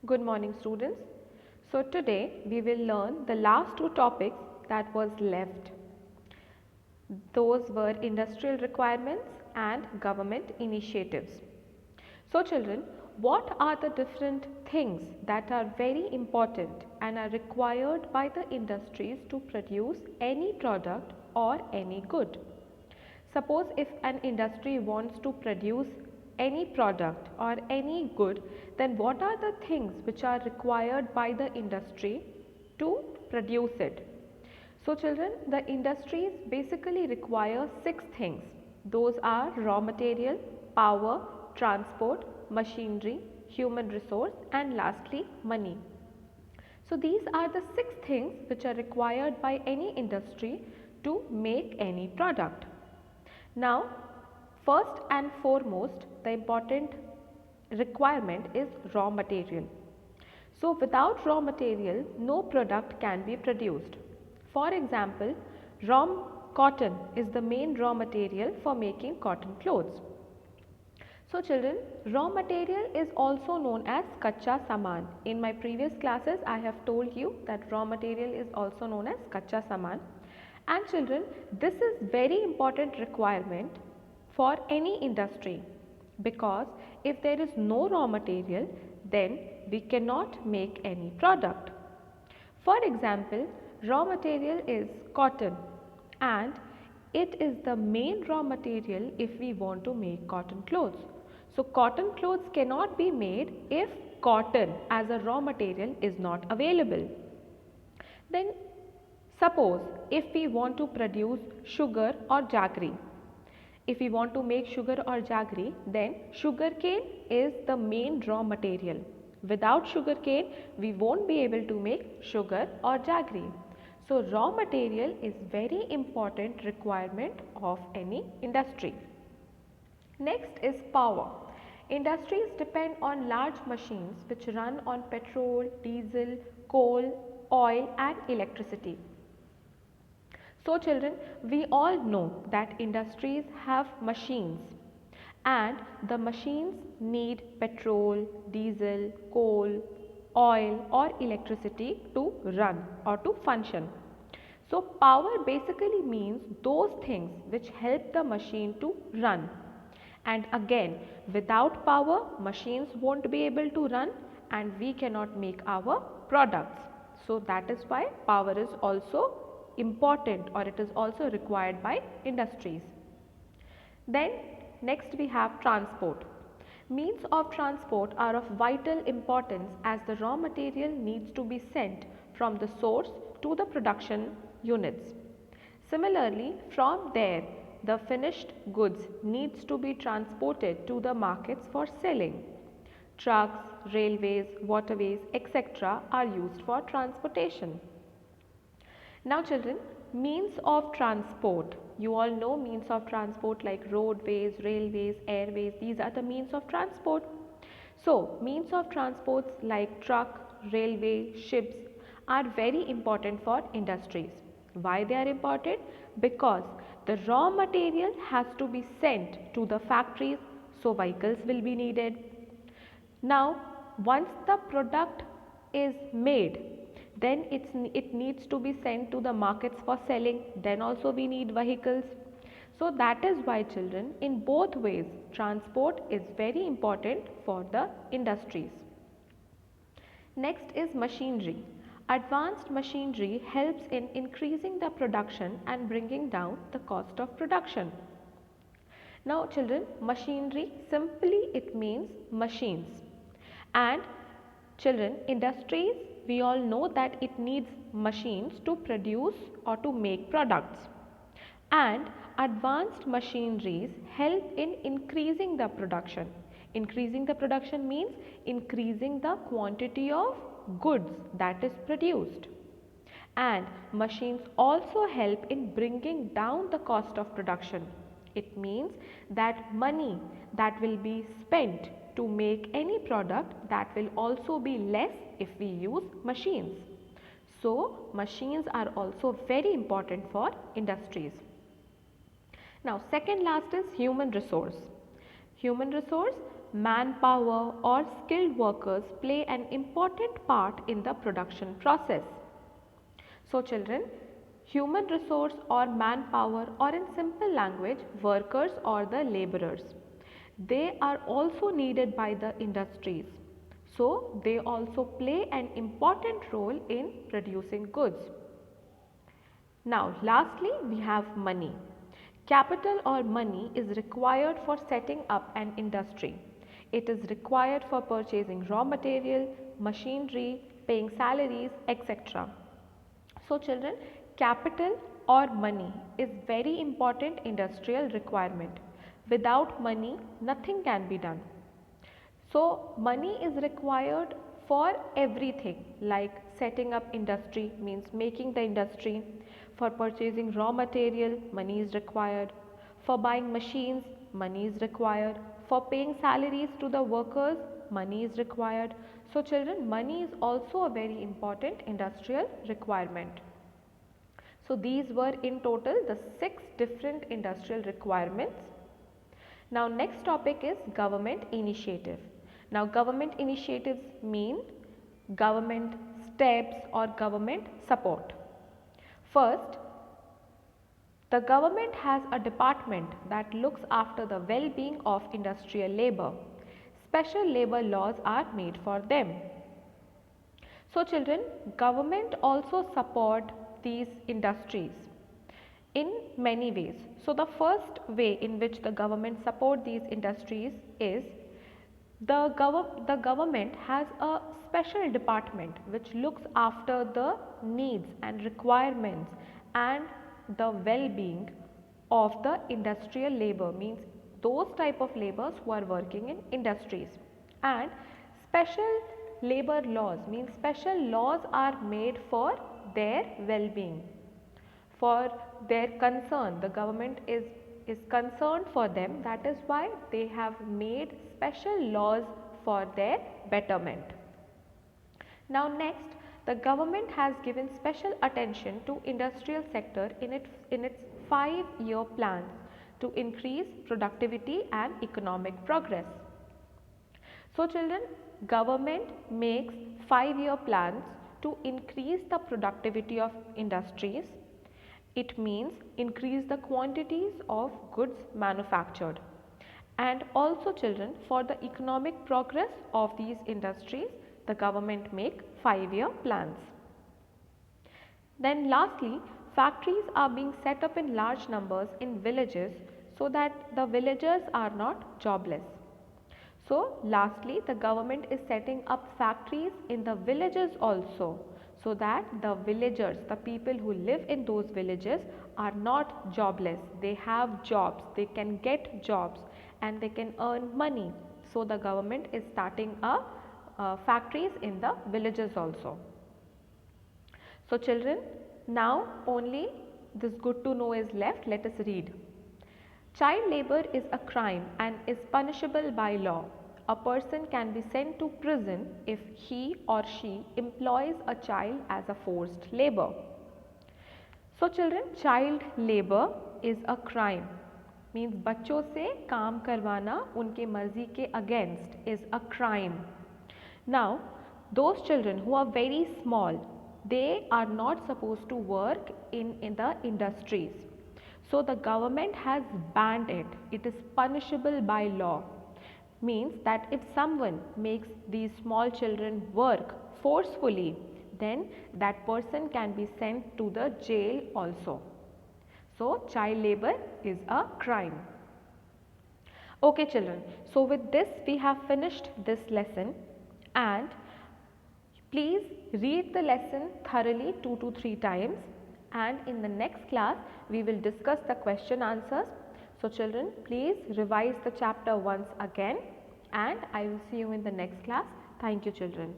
Good morning students. So today we will learn the last two topics that was left. Those were industrial requirements and government initiatives. So children, what are the different things that are very important and are required by the industries to produce any product or any good? Suppose if an industry wants to produce any product or any good, then what are the things which are required by the industry to produce it? So children, the industries basically require 6 things. Those are raw material, power, transport, machinery, human resource and lastly money. So these are the 6 things which are required by any industry to make any product. Now, first and foremost, the important requirement is raw material. So, without raw material, no product can be produced. For example, raw cotton is the main raw material for making cotton clothes. So children, raw material is also known as kacha saman. In my previous classes, I have told you that raw material is also known as kacha saman. And children, this is very important requirement for any industry, because if there is no raw material, then we cannot make any product. For example, raw material is cotton and it is the main raw material if we want to make cotton clothes. So cotton clothes cannot be made if cotton as a raw material is not available. Then suppose if we want to produce sugar or jaggery. If we want to make sugar or jaggery, then sugarcane is the main raw material. Without sugarcane, we won't be able to make sugar or jaggery. So raw material is very important requirement of any industry. Next is power. Industries depend on large machines which run on petrol, diesel, coal, oil and electricity. So children, we all know that industries have machines and the machines need petrol, diesel, coal, oil or electricity to run or to function. So power basically means those things which help the machine to run. And again, without power, machines won't be able to run and we cannot make our products. So that is why power is also important, or it is also required by industries. Then next we have transport. Means of transport are of vital importance as the raw material needs to be sent from the source to the production units. Similarly, from there the finished goods needs to be transported to the markets for selling. Trucks, railways, waterways, etc. are used for transportation. Now children, means of transport. You all know means of transport like roadways, railways, airways. These are the means of transport. So, means of transports like truck, railway, ships are very important for industries. Why they are important? Because the raw material has to be sent to the factories, so vehicles will be needed. Now, once the product is made, then it needs to be sent to the markets for selling. Then also we need vehicles. So that is why children, in both ways, transport is very important for the industries. Next is machinery. Advanced machinery helps in increasing the production and bringing down the cost of production. Now children, machinery, simply it means machines. And children, industries, we all know that it needs machines to produce or to make products. And advanced machineries help in increasing the production. Increasing the production means increasing the quantity of goods that is produced. And machines also help in bringing down the cost of production. It means that money that will be spent to make any product, that will also be less if we use machines. So machines are also very important for industries. Now second last is human resource. Human resource manpower or skilled workers play an important part in the production process. So children, human resource or manpower, or in simple language, workers or the laborers, they are also needed by the industries. So they also play an important role in producing goods. Now lastly, we have money. Capital or money is required for setting up an industry. It is required for purchasing raw material, machinery, paying salaries, etc. So children, capital or money is very important industrial requirement. Without money, nothing can be done. So money is required for everything, like setting up industry means making the industry. For purchasing raw material, money is required. For buying machines, money is required. For paying salaries to the workers, money is required. So children, money is also a very important industrial requirement. So these were in total the 6 different industrial requirements. Now next topic is government initiative. Now government initiatives mean government steps or government support. First, the government has a department that looks after the well-being of industrial labor. Special labor laws are made for them. So children, government also support these industries in many ways. So the first way in which the government support these industries is the government has a special department which looks after the needs and requirements and the well-being of the industrial labor, means those type of laborers who are working in industries. And special labor laws means special laws are made for their well-being, for their concern. The government is concerned for them, that is why they have made special laws for their betterment. Now next, the government has given special attention to industrial sector in its 5-year plans to increase productivity and economic progress. So children, government makes 5-year plans to increase the productivity of industries. It means increase the quantities of goods manufactured. And also children, for the economic progress of these industries, the government make 5-year plans. Then lastly, factories are being set up in large numbers in villages so that the villagers are not jobless. So lastly, the government is setting up factories in the villages also, so that the villagers, the people who live in those villages, are not jobless. They have jobs, they can get jobs and they can earn money. So the government is starting factories in the villages also. So children, now only this good to know is left. Let us read. Child labor is a crime and is punishable by law. A person can be sent to prison if he or she employs a child as a forced labor. So children, child labor is a crime, means बच्चों से काम करवाना उनके मर्जी के against is a crime. Now, those children who are very small, they are not supposed to work in the industries. So the government has banned it. It is punishable by law. Means that if someone makes these small children work forcefully, then that person can be sent to the jail also. So child labor is a crime. Okay children, so with this we have finished this lesson, and please read the lesson thoroughly 2 to 3 times, and in the next class we will discuss the question answers. So children, please revise the chapter once again, and I will see you in the next class. Thank you children.